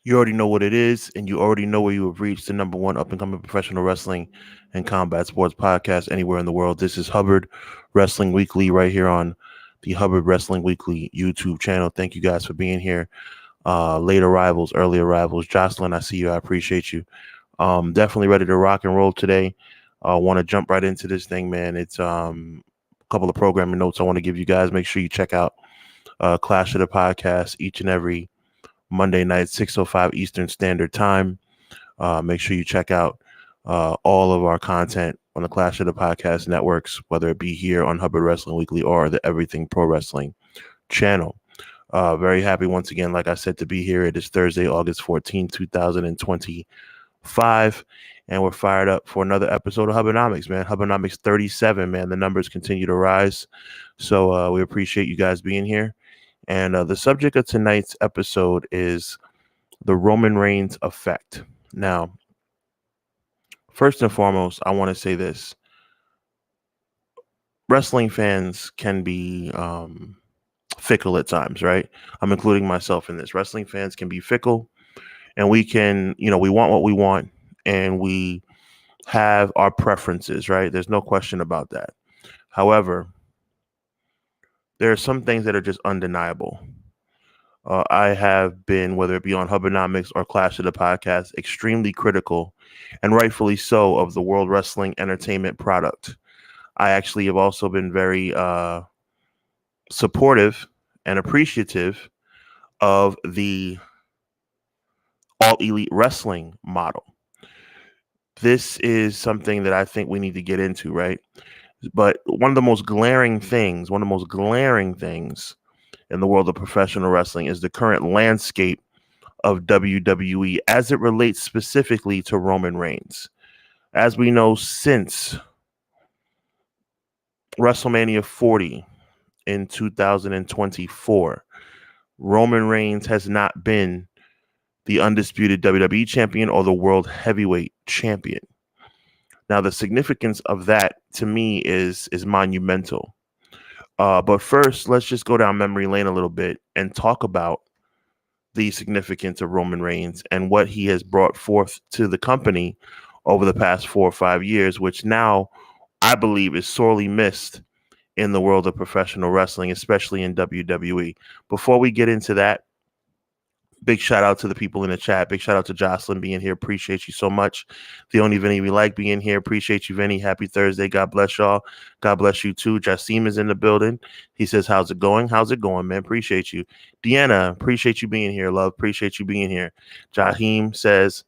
You already know what it is, and you already know where you have reached the number one up and coming professional wrestling and combat sports podcast anywhere in the world. This is Hubbard Wrestling Weekly right here on the Hubbard Wrestling Weekly YouTube channel. Thank you guys for being here. Late arrivals, early arrivals. Jocelyn, I see you. I appreciate you. Definitely ready to rock and roll today. I want to jump right into this thing, man. It's a couple of programming notes I want to give you guys. Make sure you check out Clash of the Podcast each and every Monday night, 6:05 Eastern Standard Time. Make sure you check out all of our content on the Clash of the Podcast networks, whether it be here on Hubbard Wrestling Weekly or the Everything Pro Wrestling channel. Very happy once again, like I said, to be here. It is Thursday, August 14, 2025, and we're fired up for another episode of HUBBanomics, man. HUBBanomics 37, man. The numbers continue to rise, so we appreciate you guys being here. And the subject of tonight's episode is the Roman Reigns effect. Now, first and foremost, I want to say this. Wrestling fans can be fickle at times, right? I'm including myself in this. Wrestling fans can be fickle, and we can, we want what we want, and we have our preferences, right? There's no question about that. However, there are some things that are just undeniable. I have been, whether it be on HUBBanomics or Clash of the Podcast, extremely critical, and rightfully so, of the World Wrestling Entertainment product. I actually have also been very supportive and appreciative of the All Elite Wrestling model. This is something that I think we need to get into, right? But one of the most glaring things in the world of professional wrestling is the current landscape of WWE as it relates specifically to Roman Reigns. As we know, since WrestleMania 40 in 2024, Roman Reigns has not been the undisputed WWE champion or the world heavyweight champion. Now, the significance of that to me is monumental. But first, let's just go down memory lane a little bit and talk about the significance of Roman Reigns and what he has brought forth to the company over the past 4 or 5 years, which now I believe is sorely missed in the world of professional wrestling, especially in WWE. Before we get into that, big shout out to the people in the chat. Big shout out to Jocelyn being here. Appreciate you so much. The only Vinny we like being here. Appreciate you, Vinny. Happy Thursday. God bless y'all. God bless you too. Jasim is in the building. He says, how's it going? How's it going, man? Appreciate you. Deanna, appreciate you being here, love. Appreciate you being here. Jasim says,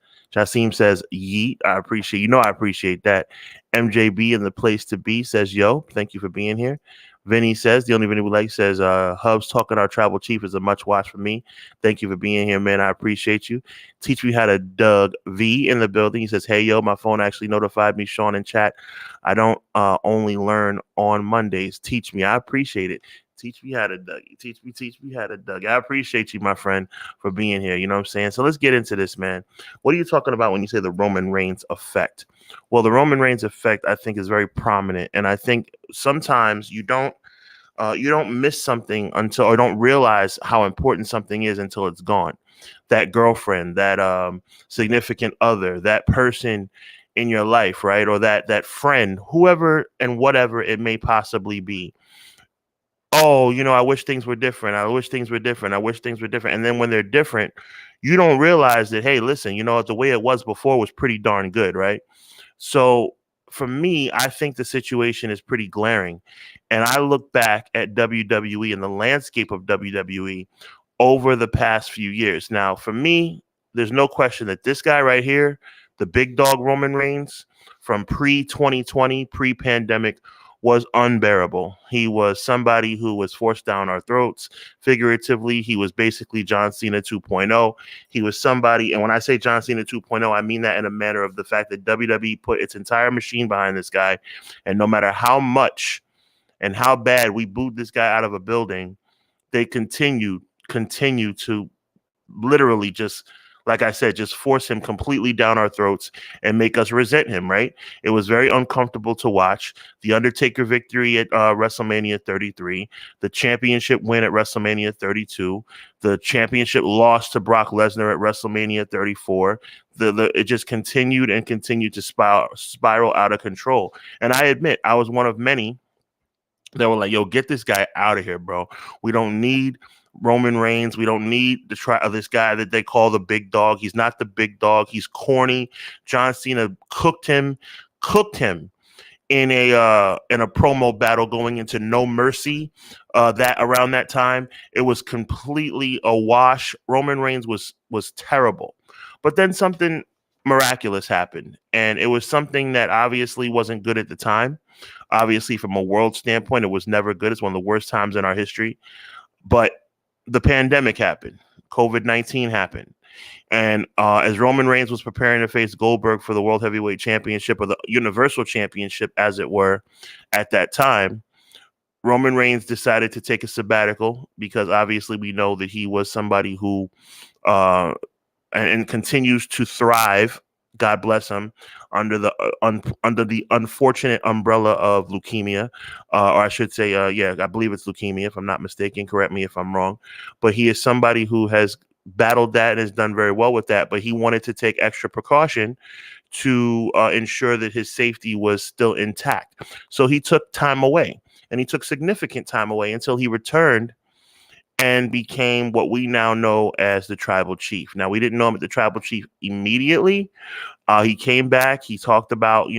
yeet. I appreciate that. MJB in the place to be says, yo, thank you for being here. Vinny says, the only Vinny we like says, Hubs talking our tribal chief is a much watch for me. Thank you for being here, man. I appreciate you. Teach me how to Doug V in the building. He says, hey, yo, my phone actually notified me, Sean in chat. I don't only learn on Mondays. Teach me. I appreciate it. Teach me how to Dougie. Teach me how to Dougie. I appreciate you, my friend, for being here. You know what I'm saying? So let's get into this, man. What are you talking about when you say the Roman Reigns effect? Well, the Roman Reigns effect, I think, is very prominent. And I think sometimes you don't miss something until, or don't realize how important something is until it's gone. That girlfriend, that significant other, that person in your life, right? Or that friend, whoever and whatever it may possibly be. Oh, I wish things were different. I wish things were different. And then when they're different, you don't realize that, hey, listen, the way it was before was pretty darn good, right? So for me, I think the situation is pretty glaring. And I look back at WWE and the landscape of WWE over the past few years. Now, for me, there's no question that this guy right here, the big dog Roman Reigns, from pre-2020, pre-pandemic, was unbearable. He was somebody who was forced down our throats. Figuratively, he was basically John Cena 2.0. He was somebody, and when I say John Cena 2.0, I mean that in a manner of the fact that WWE put its entire machine behind this guy, and no matter how much and how bad we booed this guy out of a building, they continue to literally just like I said, just force him completely down our throats and make us resent him, right? It was very uncomfortable to watch. The Undertaker victory at WrestleMania 33, the championship win at WrestleMania 32, the championship loss to Brock Lesnar at WrestleMania 34. It just continued and continued to spiral out of control. And I admit, I was one of many that were like, yo, get this guy out of here, bro. We don't need Roman Reigns. We don't need this guy that they call the big dog. He's not the big dog. He's corny. John Cena cooked him in a promo battle going into No Mercy. That around that time, it was completely a wash. Roman Reigns was terrible, but then something miraculous happened, and it was something that obviously wasn't good at the time. Obviously, from a world standpoint, it was never good. It's one of the worst times in our history. But the pandemic happened. COVID-19 happened. And as Roman Reigns was preparing to face Goldberg for the World Heavyweight Championship, or the Universal Championship, as it were, at that time, Roman Reigns decided to take a sabbatical because obviously we know that he was somebody who and continues to thrive, God bless him, under the unfortunate umbrella of leukemia, or I should say, I believe it's leukemia, if I'm not mistaken. Correct me if I'm wrong. But he is somebody who has battled that and has done very well with that. But he wanted to take extra precaution to ensure that his safety was still intact. So he took time away, and he took significant time away until he returned and became what we now know as the Tribal Chief. Now, we didn't know him as the Tribal Chief immediately. He came back. He talked about,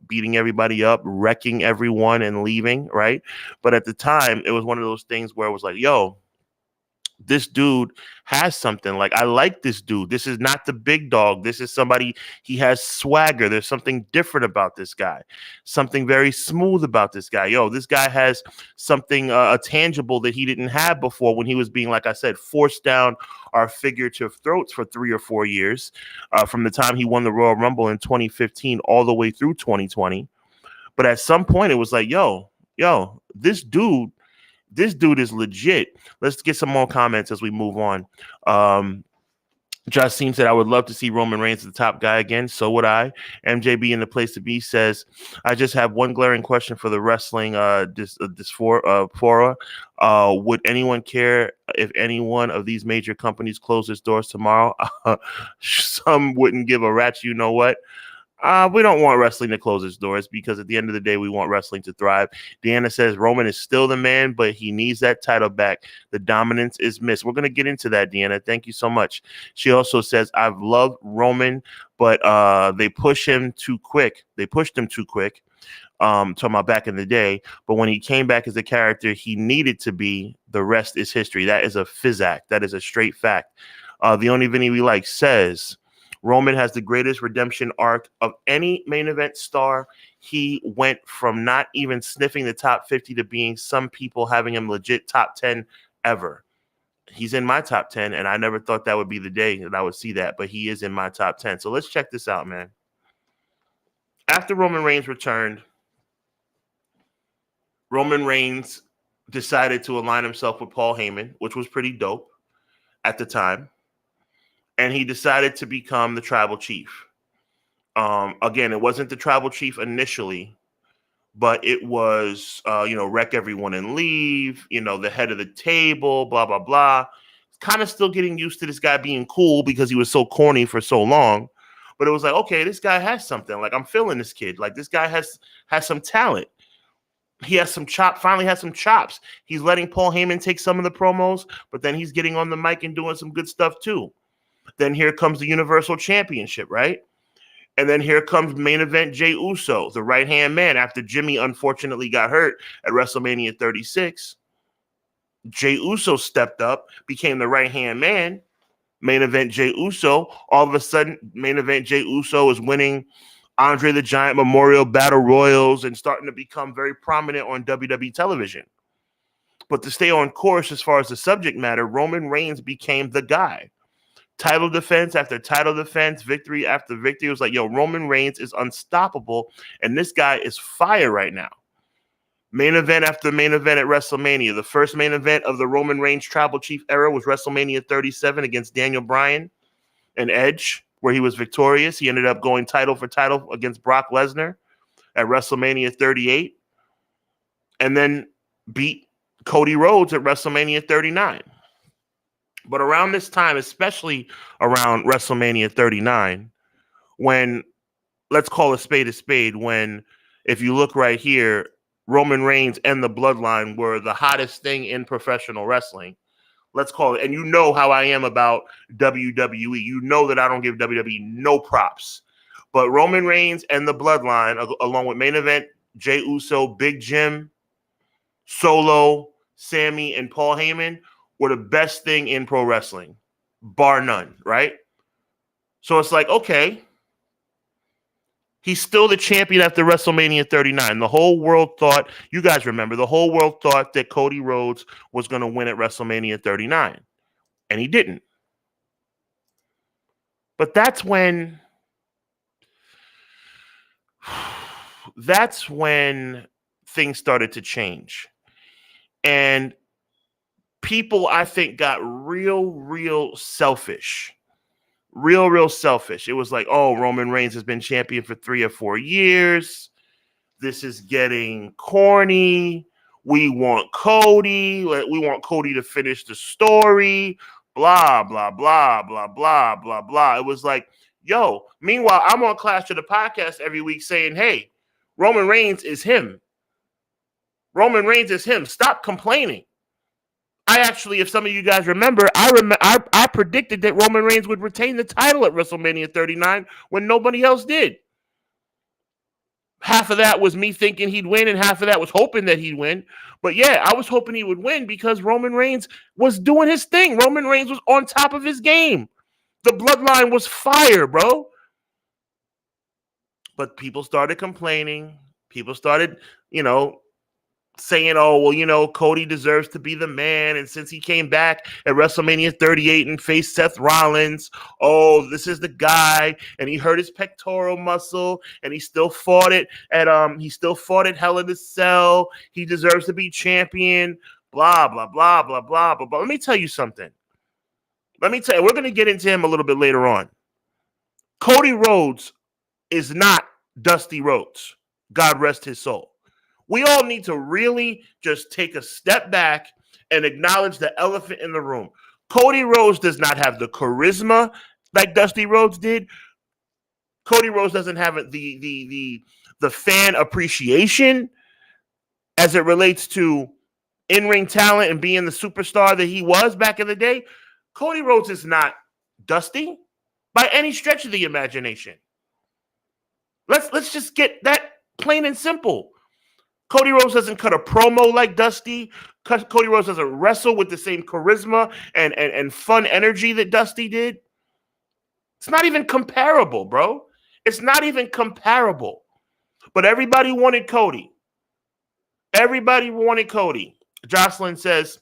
beating everybody up, wrecking everyone and leaving, right? But at the time, it was one of those things where it was like, yo, this dude has something. Like, I like this dude. This is not the big dog. This is somebody, he has swagger. There's something different about this guy, something very smooth about this guy. Yo, this guy has something tangible that he didn't have before when he was being, like I said, forced down our figurative throats for 3 or 4 years, from the time he won the Royal Rumble in 2015 all the way through 2020. But at some point it was like, yo, this dude is legit. Let's get some more comments as we move on. Justine said, I would love to see Roman Reigns the top guy again. So would I. MJB in the place to be says, I just have one glaring question for the wrestling fora. Would anyone care if any one of these major companies close its doors tomorrow? Some wouldn't give a rat's you know what. We don't want wrestling to close its doors, because at the end of the day, we want wrestling to thrive. Deanna says Roman is still the man, but he needs that title back. The dominance is missed. We're going to get into that, Deanna. Thank you so much. She also says, I've loved Roman, but they pushed him too quick. Talking about back in the day. But when he came back as a character he needed to be, the rest is history. That is a physac. That is a straight fact. The Only Vinny We Like says, Roman has the greatest redemption arc of any main event star. He went from not even sniffing the top 50 to being some people having him legit top 10 ever. He's in my top 10, and I never thought that would be the day that I would see that, but he is in my top 10. So let's check this out, man. After Roman Reigns returned, Roman Reigns decided to align himself with Paul Heyman, which was pretty dope at the time. And he decided to become the Tribal Chief. Again, it wasn't the Tribal Chief initially, but it was, wreck everyone and leave, the head of the table, blah, blah, blah. Kind of still getting used to this guy being cool because he was so corny for so long. But it was like, okay, this guy has something. Like, I'm feeling this kid. Like, this guy has some talent. He has some finally has some chops. He's letting Paul Heyman take some of the promos, but then he's getting on the mic and doing some good stuff too. Then here comes the Universal Championship, right? And then here comes main event Jey Uso, the right-hand man. After Jimmy unfortunately got hurt at WrestleMania 36, Jey Uso stepped up, became the right-hand man. Main event Jey Uso. All of a sudden, main event Jey Uso is winning Andre the Giant Memorial Battle Royals and starting to become very prominent on WWE television. But to stay on course as far as the subject matter, Roman Reigns became the guy. Title defense after title defense, victory after victory. It was like, yo, Roman Reigns is unstoppable, and this guy is fire right now. Main event after main event at WrestleMania. The first main event of the Roman Reigns Tribal Chief era was WrestleMania 37 against Daniel Bryan. and Edge, where he was victorious. He ended up going title for title against Brock Lesnar at WrestleMania 38, and then beat Cody Rhodes at WrestleMania 39. But around this time, especially around WrestleMania 39, when, let's call a spade, when, if you look right here, Roman Reigns and the Bloodline were the hottest thing in professional wrestling. Let's call it. And you know how I am about WWE. You know that I don't give WWE no props. But Roman Reigns and the Bloodline, along with main event, Jey Uso, Big Jim, Solo, Sammy, and Paul Heyman, were the best thing in pro wrestling, bar none, right? So it's like, okay, he's still the champion after WrestleMania 39. The whole world thought, you guys remember, the whole world thought that Cody Rhodes was going to win at WrestleMania 39, and he didn't. But that's when things started to change. And people, I think, got real selfish. Real selfish. It was like, oh, Roman Reigns has been champion for 3 or 4 years. This is getting corny. We want Cody. We want Cody to finish the story. Blah, blah, blah, blah, blah, blah, blah. It was like, yo, meanwhile, I'm on Clash of the Podcast every week saying, hey, Roman Reigns is him. Roman Reigns is him. Stop complaining. I actually, if some of you guys remember, I predicted that Roman Reigns would retain the title at WrestleMania 39 when nobody else did. Half of that was me thinking he'd win, and half of that was hoping that he'd win. But yeah, I was hoping he would win because Roman Reigns was doing his thing. Roman Reigns was on top of his game. The Bloodline was fire, bro. But people started complaining. People started, saying, oh, well, Cody deserves to be the man. And since he came back at WrestleMania 38 and faced Seth Rollins, oh, this is the guy. And he hurt his pectoral muscle and he still fought it at Hell in a Cell. He deserves to be champion, blah, blah, blah, blah, blah, blah, blah. Let me tell you something. We're going to get into him a little bit later on. Cody Rhodes is not Dusty Rhodes. God rest his soul. We all need to really just take a step back and acknowledge the elephant in the room. Cody Rhodes does not have the charisma like Dusty Rhodes did. Cody Rhodes doesn't have the fan appreciation as it relates to in-ring talent and being the superstar that he was back in the day. Cody Rhodes is not Dusty by any stretch of the imagination. Let's just get that plain and simple. Cody Rhodes doesn't cut a promo like Dusty. Cody Rhodes doesn't wrestle with the same charisma and fun energy that Dusty did. It's not even comparable, bro. It's not even comparable. But everybody wanted Cody. Everybody wanted Cody. Jocelyn says,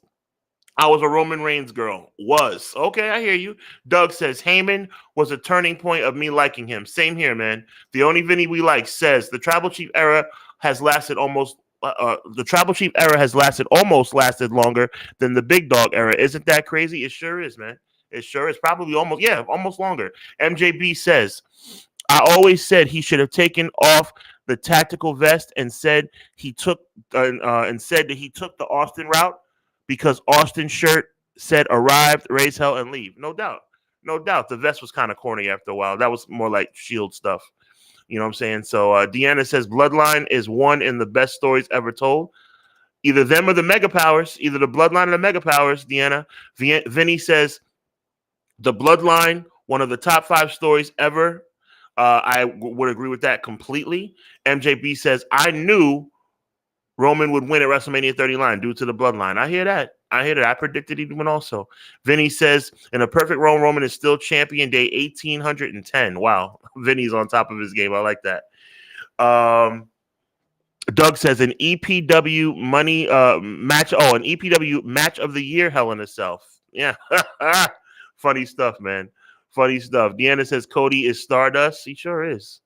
I was a Roman Reigns girl. Was. Okay, I hear you. Doug says, Heyman was a turning point of me liking him. Same here, man. The only Vinny we like says, the Tribal Chief era has lasted almost lasted longer than the Big Dog era. Isn't that crazy? It sure is, man. It sure is. Probably almost longer. MJB says, I always said he should have taken off the tactical vest and said he took that he took the Austin route because Austin's shirt said arrived, raise hell, and leave. No doubt. The vest was kind of corny after a while. That was more like Shield stuff. You know what I'm saying? So Deanna says Bloodline is one in the best stories ever told. Either them or the Mega Powers. Either the Bloodline or the Mega Powers, Deanna. Vinny says the Bloodline, one of the top 5 stories ever. I would agree with that completely. MJB says, I knew Roman would win at WrestleMania 39 due to the Bloodline. I hear that. I predicted he'd win also. Vinny says, in a perfect world, Roman is still champion day 1810. Wow. Vinny's on top of his game. I like that. Doug says an EPW match. Oh, an EPW match of the year, Hell in a Cell. Yeah. Funny stuff, man. Funny stuff. Deanna says Cody is Stardust. He sure is.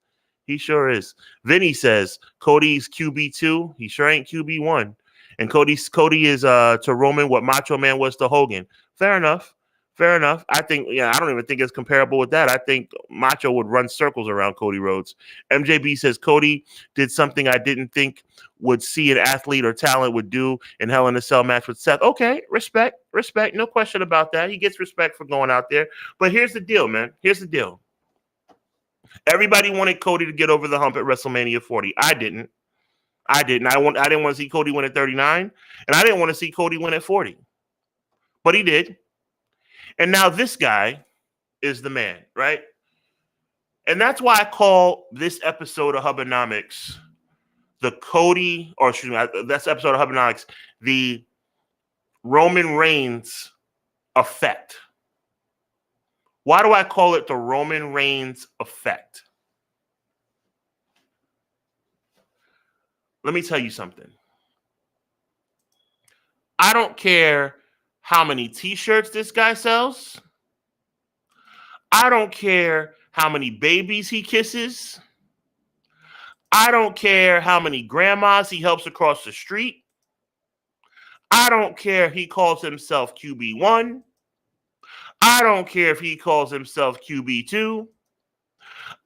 Vinny says Cody's QB2. He sure ain't QB1. And Cody is to Roman what Macho Man was to Hogan. Fair enough. Fair enough. I think, I don't even think it's comparable with that. I think Macho would run circles around Cody Rhodes. MJB says Cody did something I didn't think would see an athlete or talent would do in Hell in a Cell match with Seth. Okay, respect. No question about that. He gets respect for going out there. But here's the deal, man. Here's the deal. Everybody wanted Cody to get over the hump at WrestleMania 40. I didn't. I didn't want to see Cody win at 39, and I didn't want to see Cody win at 40. But he did. And now this guy is the man, right? And that's why I call this episode of HUBBanomics this episode of HUBBanomics the Roman Reigns effect. Why do I call it the Roman Reigns effect? Let me tell you something. I don't care how many t-shirts this guy sells. I don't care how many babies he kisses. I don't care how many grandmas he helps across the street. I don't care if he calls himself QB1. I don't care if he calls himself QB2.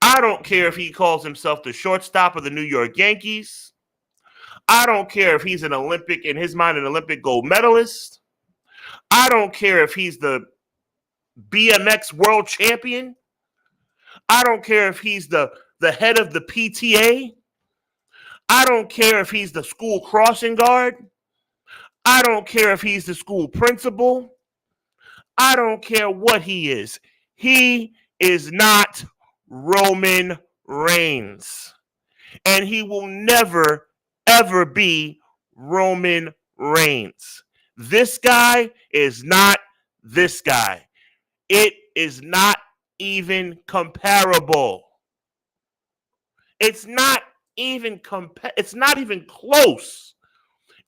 I don't care if he calls himself the shortstop of the New York Yankees. I don't care if he's in his mind, an Olympic gold medalist. I don't care if he's the BMX world champion. I don't care if he's the head of the PTA. I don't care if he's the school crossing guard. I don't care if he's the school principal. I don't care what he is. He is not Roman Reigns. And he will never, ever be Roman Reigns. This guy is not this guy. It is not even comparable. It's not even it's not even close.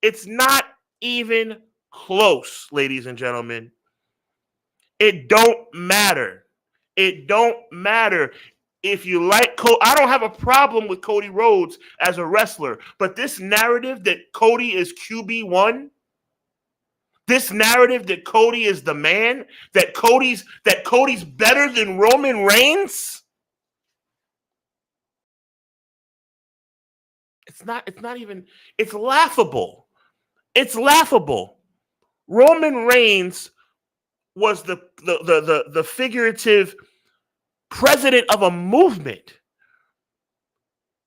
It's not even close, ladies and gentlemen. It don't matter. It don't matter. If you like Cody, I don't have a problem with Cody Rhodes as a wrestler, but this narrative that Cody is QB1, this narrative that Cody is the man, that Cody's better than Roman Reigns, it's laughable. It's laughable. Roman Reigns was the figurative president of a movement.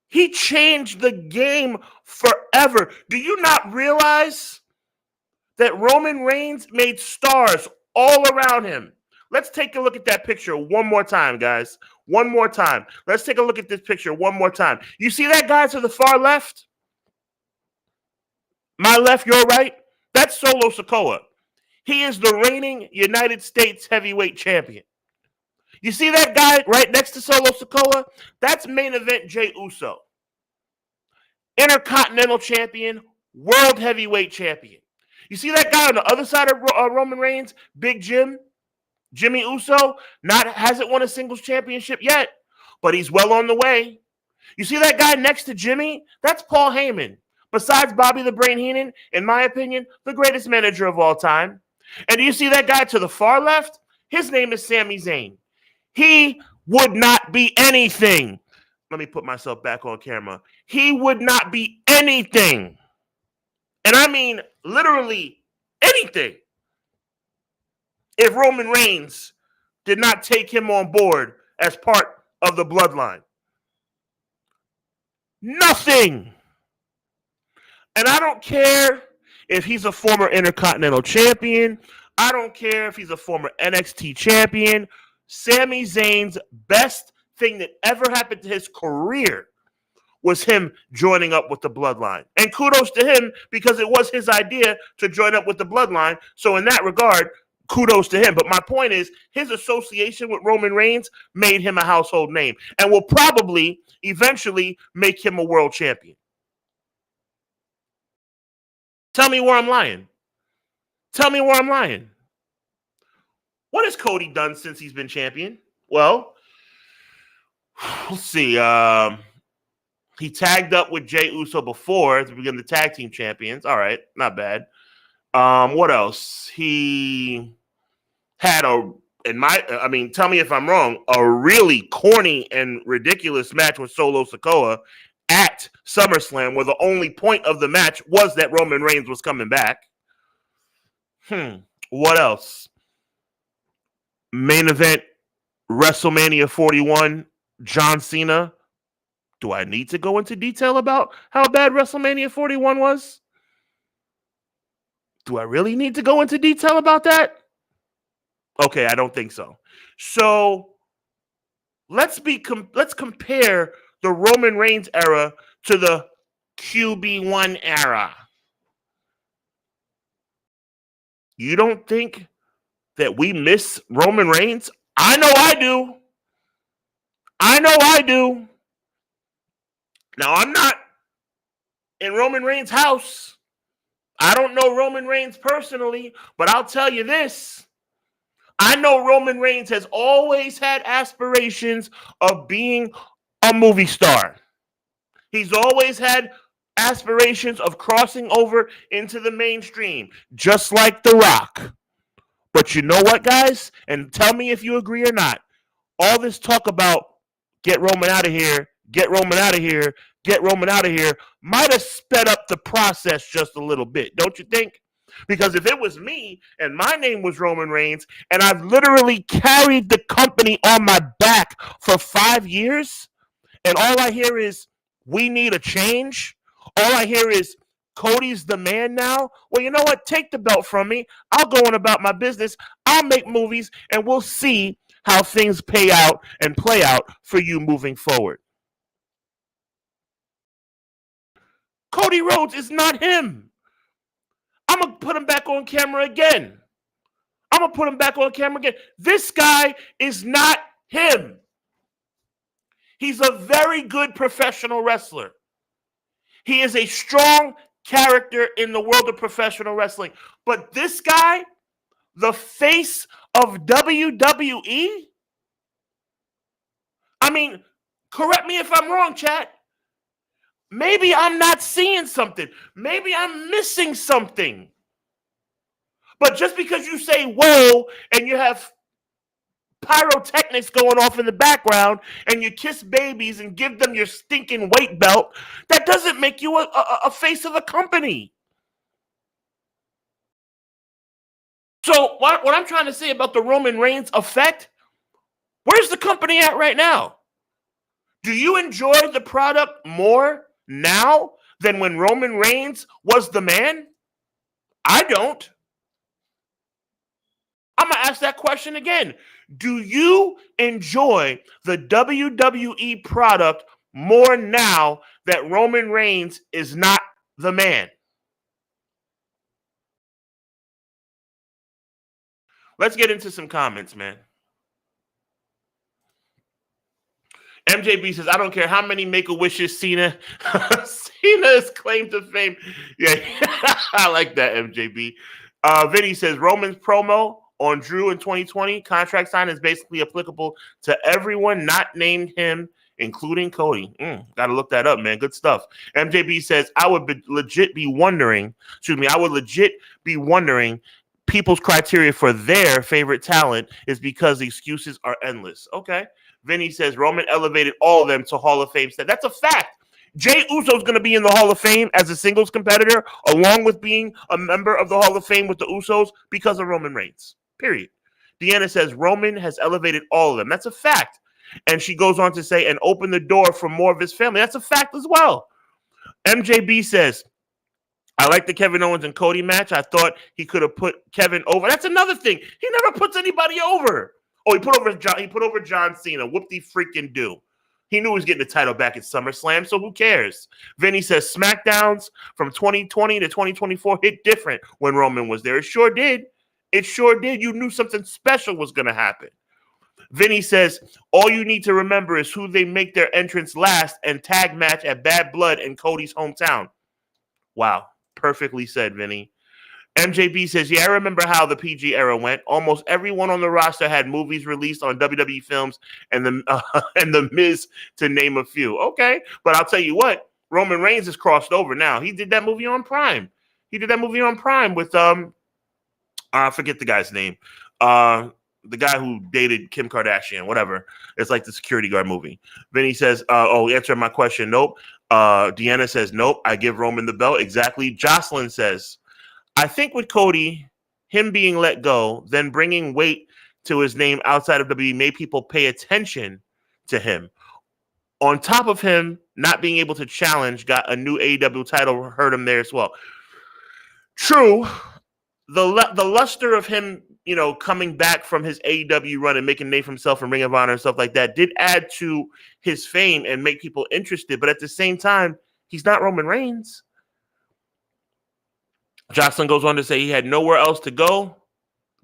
He changed the game forever. Do you not realize that Roman Reigns made stars all around him? Let's take a look at that picture one more time, guys. One more time. Let's take a look at this picture one more time. You see that guy to the far left? My left, your right? That's Solo Sikoa. He is the reigning United States heavyweight champion. You see that guy right next to Solo Sikoa? That's main event Jey Uso. Intercontinental champion, world heavyweight champion. You see that guy on the other side of Roman Reigns, Big Jimmy Uso, hasn't won a singles championship yet, but he's well on the way. You see that guy next to Jimmy? That's Paul Heyman. Besides Bobby the Brain Heenan, in my opinion, the greatest manager of all time. And do you see that guy to the far left? His name is Sami Zayn. He would not be anything. Let me put myself back on camera. He would not be anything. And I mean literally anything if Roman Reigns did not take him on board as part of the Bloodline. Nothing. And I don't care if he's a former Intercontinental champion. I don't care if he's a former NXT champion. Sami Zayn's best thing that ever happened to his career was him joining up with the Bloodline. And kudos to him because it was his idea to join up with the Bloodline. So in that regard, kudos to him. But my point is, his association with Roman Reigns made him a household name and will probably eventually make him a world champion. Tell me where I'm lying. Tell me where I'm lying. What has Cody done since he's been champion? Well, let's see. He tagged up with Jey Uso before to become the tag team champions. All right, not bad. What else? He had tell me if I'm wrong, a really corny and ridiculous match with Solo Sikoa at SummerSlam, where the only point of the match was that Roman Reigns was coming back. What else? Main event, WrestleMania 41, John Cena. Do I need to go into detail about how bad WrestleMania 41 was? Do I really need to go into detail about that? Okay, I don't think so. So let's compare the Roman Reigns era to the QB1 era. You don't think that we miss Roman Reigns? I know I do. Now, I'm not in Roman Reigns' house. I don't know Roman Reigns personally, but I'll tell you this. I know Roman Reigns has always had aspirations of being a movie star. He's always had aspirations of crossing over into the mainstream, just like The Rock. But you know what, guys? And tell me if you agree or not. All this talk about get Roman out of here, get Roman out of here, get Roman out of here might have sped up the process just a little bit, don't you think? Because if it was me and my name was Roman Reigns and I've literally carried the company on my back for 5 years and all I hear is we need a change, all I hear is Cody's the man now. Well, you know what? Take the belt from me. I'll go on about my business. I'll make movies and we'll see how things pay out and play out for you moving forward. Cody Rhodes is not him. I'm going to put him back on camera again. This guy is not him. He's a very good professional wrestler. He is a strong character in the world of professional wrestling. But this guy, the face of WWE? I mean, correct me if I'm wrong, chat. Maybe I'm not seeing something. Maybe I'm missing something. But just because you say whoa and you have pyrotechnics going off in the background and you kiss babies and give them your stinking weight belt, that doesn't make you a face of a company. So what I'm trying to say about the Roman Reigns effect, where's the company at right now? Do you enjoy the product more now than when Roman Reigns was the man? I don't. I'm going to ask that question again. Do you enjoy the WWE product more now that Roman Reigns is not the man? Let's get into some comments, man. MJB says, I don't care how many Make-A-Wishes Cena is claimed to fame. Yeah, I like that, MJB. Vinny says, Roman's promo on Drew in 2020, contract sign is basically applicable to everyone not named him, including Cody. Got to look that up, man. Good stuff. MJB says, I would legit be wondering people's criteria for their favorite talent is because the excuses are endless. Okay. Vinny says, Roman elevated all of them to Hall of Fame. That's a fact. Jey Uso is going to be in the Hall of Fame as a singles competitor, along with being a member of the Hall of Fame with the Usos because of Roman Reigns. Period. Deanna says Roman has elevated all of them. That's a fact. And she goes on to say, and open the door for more of his family. That's a fact as well. MJB says, I like the Kevin Owens and Cody match. I thought he could have put Kevin over. That's another thing. He never puts anybody over. Oh, he put over John Cena. Whoop-de freaking do. He knew he was getting the title back at SummerSlam, so who cares? Vinny says SmackDowns from 2020 to 2024 hit different when Roman was there. It sure did. You knew something special was going to happen. Vinny says, all you need to remember is who they make their entrance last and tag match at Bad Blood in Cody's hometown. Wow. Perfectly said, Vinny. MJB says, yeah, I remember how the PG era went. Almost everyone on the roster had movies released on WWE films and the Miz, to name a few. Okay, but I'll tell you what, Roman Reigns has crossed over now. He did that movie on Prime. With I forget the guy's name. The guy who dated Kim Kardashian, whatever. It's like the security guard movie. Vinny says, answer my question. Nope. Deanna says, nope. I give Roman the belt. Exactly. Jocelyn says, I think with Cody, him being let go, then bringing weight to his name outside of WWE made people pay attention to him. On top of him not being able to challenge, got a new AEW title, hurt him there as well. True. The luster of him, coming back from his AEW run and making a name for himself in Ring of Honor and stuff like that did add to his fame and make people interested. But at the same time, he's not Roman Reigns. Jocelyn goes on to say he had nowhere else to go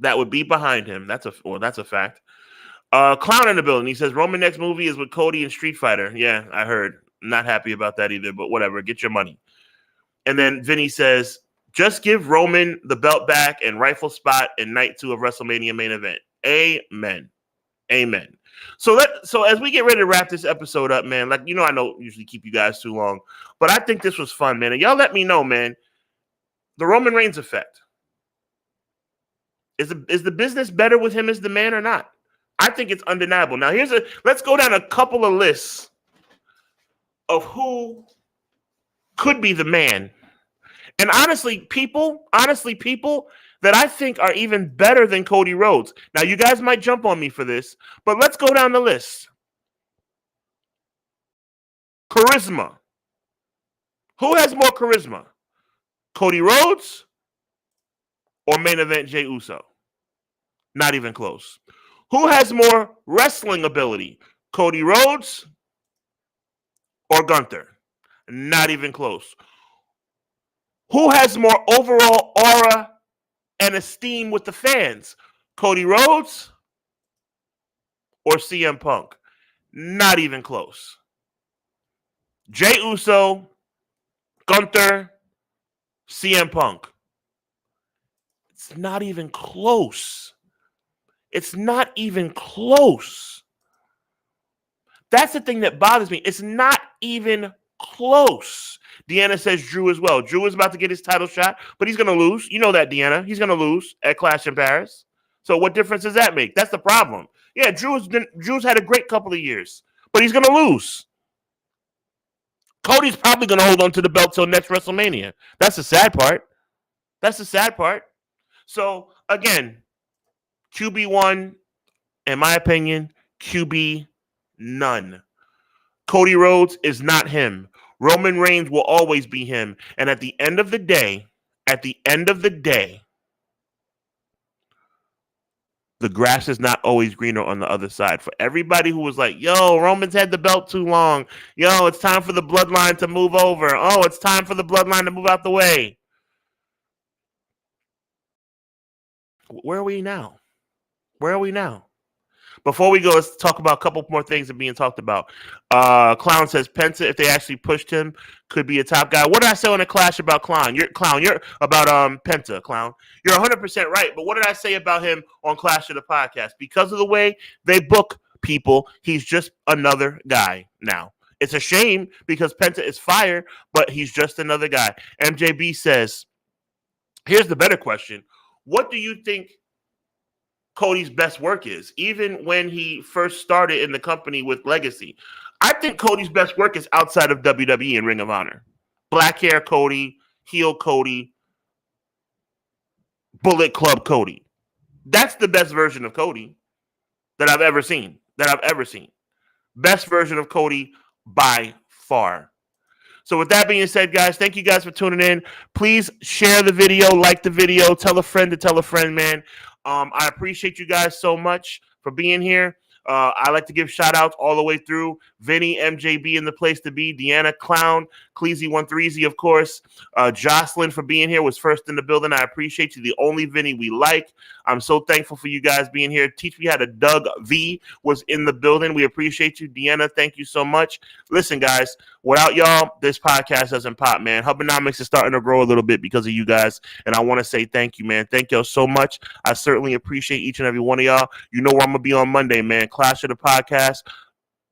that would be behind him. That's a fact. Clown in the building. He says Roman next movie is with Cody and Street Fighter. Yeah, I heard. Not happy about that either, but whatever. Get your money. And then Vinny says, just give Roman the belt back and rightful spot in night 2 of WrestleMania main event. Amen. Amen. So as we get ready to wrap this episode up, man, I don't usually keep you guys too long, but I think this was fun, man. And y'all let me know, man, the Roman Reigns effect. Is the business better with him as the man or not? I think it's undeniable. Now, let's go down a couple of lists of who could be the man. And honestly, people that I think are even better than Cody Rhodes. Now, you guys might jump on me for this, but let's go down the list. Charisma. Who has more charisma? Cody Rhodes or main event Jey Uso? Not even close. Who has more wrestling ability? Cody Rhodes or Gunther? Not even close. Who has more overall aura and esteem with the fans? Cody Rhodes or CM Punk? Not even close. Jey Uso, Gunther, CM Punk. It's not even close. It's not even close. That's the thing that bothers me. It's not even close. Deanna says Drew as well. Drew is about to get his title shot, but he's going to lose. You know that, Deanna. He's going to lose at Clash in Paris. So what difference does that make? That's the problem. Yeah, Drew's had a great couple of years, but he's going to lose. Cody's probably going to hold on to the belt till next WrestleMania. That's the sad part. So, again, QB1, in my opinion, QB none. Cody Rhodes is not him. Roman Reigns will always be him. And at the end of the day, the grass is not always greener on the other side. For everybody who was like, yo, Roman's had the belt too long. Yo, it's time for the bloodline to move over. Oh, it's time for the bloodline to move out the way. Where are we now? Before we go, let's talk about a couple more things that are being talked about. Clown says Penta, if they actually pushed him, could be a top guy. What did I say on the Clash about Clown? You're about Penta, Clown. You're 100% right. But what did I say about him on Clash of the Podcast? Because of the way they book people, he's just another guy now. It's a shame because Penta is fire, but he's just another guy. MJB says, here's the better question. What do you think Cody's best work is, even when he first started in the company with Legacy? I think Cody's best work is outside of WWE and Ring of Honor. Black hair Cody, heel Cody, Bullet Club Cody. That's the best version of Cody that I've ever seen. Best version of Cody by far. So with that being said, guys, thank you guys for tuning in. Please share the video, like the video, tell a friend to tell a friend, man. I appreciate you guys so much for being here. I like to give shout-outs all the way through. Vinny, MJB in the place to be. Deanna, Clown, Cleasy13, of course. Jocelyn for being here, was first in the building. I appreciate you. The only Vinny we like. I'm so thankful for you guys being here. Teach Me How to Doug V was in the building. We appreciate you. Deanna, thank you so much. Listen, guys, without y'all, this podcast doesn't pop, man. HUBBanomics is starting to grow a little bit because of you guys, and I want to say thank you, man. Thank y'all so much. I certainly appreciate each and every one of y'all. You know where I'm going to be on Monday, man. Clash of the Podcast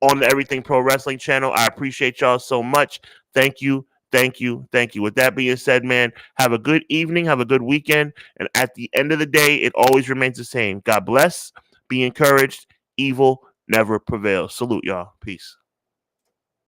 on the Everything Pro Wrestling channel. I appreciate y'all so much. Thank you. Thank you. Thank you. With that being said, man, have a good evening. Have a good weekend. And at the end of the day, it always remains the same. God bless. Be encouraged. Evil never prevails. Salute, y'all. Peace.